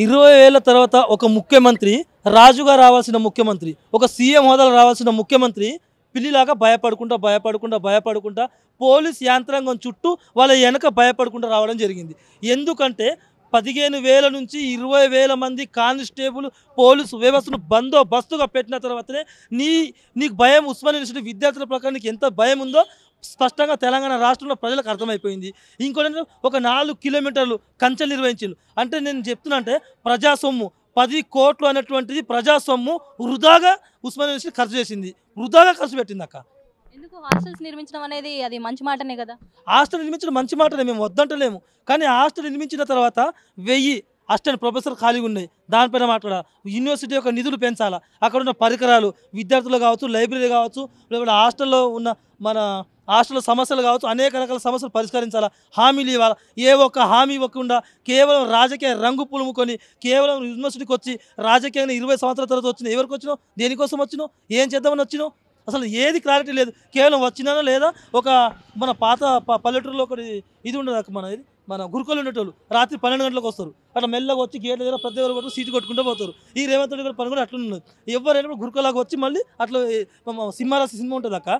20 ఏళ్ల తర్వాత ఒక ముఖ్యమంత్రి, రాజుగా రావాల్సిన ముఖ్యమంత్రి, ఒక సీఎం హోదాలో రావాల్సిన ముఖ్యమంత్రి పిల్లిలాగా భయపడుకుంటా పోలీస్ యాంత్రాంగం చుట్టూ వాళ్ళ వెనక భయపడుకుంటూ రావడం జరిగింది. ఎందుకంటే 15,000 నుంచి 20,000 మంది కానిస్టేబుల్ పోలీసు వ్యవస్థను బందోబస్తుగా పెట్టిన తర్వాతనే నీకు భయం, ఉస్మానియా యూనివర్సిటీ విద్యార్థుల ప్రకారం నీకు ఎంత భయం ఉందో స్పష్టంగా తెలంగాణ రాష్ట్రంలో ప్రజలకు అర్థమైపోయింది. ఇంకోటి ఒక 4 కిలోమీటర్లు కంచెలు నిర్వహించిండు. అంటే నేను చెప్తున్నా అంటే ప్రజాసొమ్ము 10 కోట్లు అనేటువంటిది ప్రజాసొమ్ము వృధాగా ఉస్మానియా యూనివర్సిటీ ఖర్చు చేసింది, వృధాగా ఖర్చు పెట్టింది అక్క. ఎందుకు హాస్టల్స్ నిర్మించడం అనేది అది మంచి మాటనే కదా. హాస్టల్ నిర్మించడం మంచి మాటనే, మేము వద్దంటలేము. కానీ హాస్టల్ నిర్మించిన తర్వాత 1000 అసిస్టెంట్ ప్రొఫెసర్ ఖాళీగా ఉన్నాయి, దానిపైన మాట్లాడాలి. యూనివర్సిటీ యొక్క నిధులు పెంచాలా, అక్కడ ఉన్న పరికరాలు విద్యార్థులు కావచ్చు, లైబ్రరీ కావచ్చు, లేకపోతే హాస్టల్లో ఉన్న మన హాస్టల్లో సమస్యలు కావచ్చు, అనేక రకాల సమస్యలు పరిష్కరించాలా, హామీలు ఇవ్వాలి. ఏ ఒక్క హామీ ఇవ్వకుండా కేవలం రాజకీయ రంగు పులుముకొని కేవలం యూనివర్సిటీకి వచ్చి రాజకీయంగా 20 సంవత్సరాల తర్వాత వచ్చినావు. ఎవరికి వచ్చినావు, దేనికోసం వచ్చినావు, ఏం చేద్దామని వచ్చినావు, అసలు ఏది క్లారిటీ లేదు. కేవలం వచ్చినానో లేదా ఒక మన పాత పల్లెటూరులో ఒకటి ఇది ఉండదు, మన గురుకులు ఉండేటోళ్ళు రాత్రి 12 గంటలకు వస్తారు, అట్లా మెల్లగా వచ్చి గేట్ల దగ్గర ప్రతి ఒక్కరు కొట్టు సీటు కొట్టుకుంటూ పోతారు. ఈ రేవంత్ రెడ్డి గారి పని కూడా అట్లా ఉన్నది. ఎవరైనా గురుకులాగా వచ్చి మళ్ళీ అట్లా సింహారాసి సినిమా ఉంటుంది అక్క,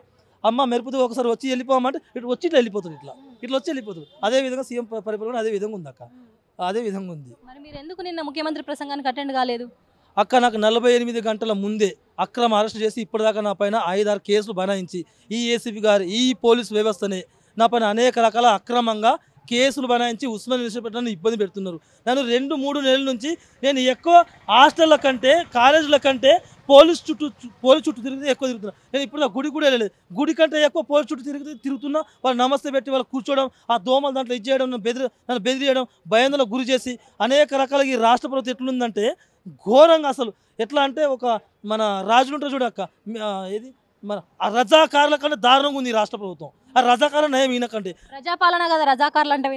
అమ్మ మెరుపుతో ఒకసారి వచ్చి వెళ్ళిపోమంటే ఇట్లా వచ్చి ఇట్లా వెళ్ళిపోతుంది, ఇట్లా వచ్చి వెళ్ళిపోతుంది. అదేవిధంగా సీఎం పరిపాలన అదే విధంగా ఉంది అక్క, అదే విధంగా ఉంది. మరి మీరు ఎందుకు నిన్న ముఖ్యమంత్రి ప్రసంగానికి అటెండ్ కాలేదు? అక్క నాకు 48 గంటల ముందే అక్రమ అరెస్ట్ చేసి ఇప్పటిదాకా నా పైన 5-6 కేసులు బనాయించి ఈ ఏసీపీ గారు ఈ పోలీసు వ్యవస్థనే నా పైన అనేక రకాల అక్రమంగా కేసులు బనాయించి ఉస్మానియా యూనివర్సిటీ నన్ను ఇబ్బంది పెడుతున్నారు. నన్ను 2-3 నెలల నుంచి నేను ఎక్కువ హాస్టళ్ళ కంటే కాలేజీల కంటే పోలీస్ చుట్టూ తిరిగితే ఎక్కువ తిరుగుతున్నా. నేను ఇప్పుడు గుడి కూడా వెళ్ళలేదు, గుడి కంటే ఎక్కువ పోలీస్ చుట్టూ తిరుగుతున్నా. వాళ్ళు నమస్తే పెట్టి వాళ్ళు కూర్చోవడం, ఆ దోమలు దాంట్లో ఇచ్చేయడం, నన్ను బెదిరియడం, భయాందోళనకు గురి చేసి అనేక రకాలుగా ఈ రాష్ట్ర ప్రభుత్వం ఎట్లుందంటే ఘోరంగా. అసలు ఎట్లా అంటే ఒక మన రాజులు ఉంటారు చూడక్క, ఏది మన ఆ రజాకారుల కంటే దారుణంగా ఉంది ఈ రాష్ట్ర ప్రభుత్వం. ఆ రజాకారుల నయం ఈయనకంటే. ప్రజాపాలన కదా రజాకారులు అంటే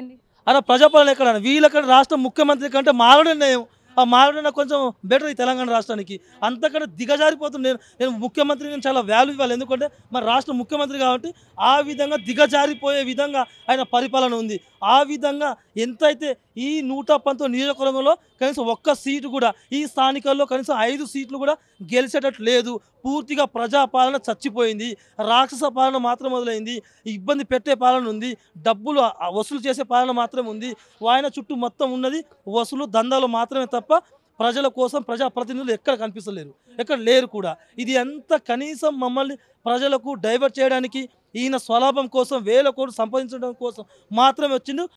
అలా ప్రజాపాలన ఎక్కడ, వీళ్ళకంటే రాష్ట్ర ముఖ్యమంత్రి కంటే మారడం నయం. ఆ మారడం కొంచెం బెటర్ ఈ తెలంగాణ రాష్ట్రానికి. అంతకంటే దిగజారిపోతుంది. నేను ముఖ్యమంత్రి, నేను చాలా వాల్యూ ఇవ్వాలి, ఎందుకంటే మన రాష్ట్ర ముఖ్యమంత్రి కాబట్టి ఆ విధంగా దిగజారిపోయే విధంగా ఆయన పరిపాలన ఉంది. ఆ విధంగా ఎంతైతే ఈ 119 నియోజకవర్గంలో కనీసం ఒక్క సీటు కూడా, ఈ స్థానికల్లో కనీసం 5 సీట్లు కూడా గెలిచేటట్టు లేదు. పూర్తిగా ప్రజాపాలన చచ్చిపోయింది, రాక్షస పాలన మాత్రం మొదలైంది, ఇబ్బంది పెట్టే పాలన ఉంది, డబ్బులు వసూలు చేసే పాలన మాత్రం ఉంది. ఆయన చుట్టూ మొత్తం ఉన్నది వసూలు దందాలు మాత్రమే తప్ప ప్రజల కోసం ప్రజాప్రతినిధులు ఎక్కడ కనిపిస్తలేరు, ఎక్కడ లేరు కూడా. ఇది అంతా కనీసం మమ్మల్ని ప్రజలకు డైవర్ట్ చేయడానికి, ఈయన స్వలాభం కోసం 1000 కోట్లు సంపాదించడం కోసం మాత్రమే వచ్చిండు.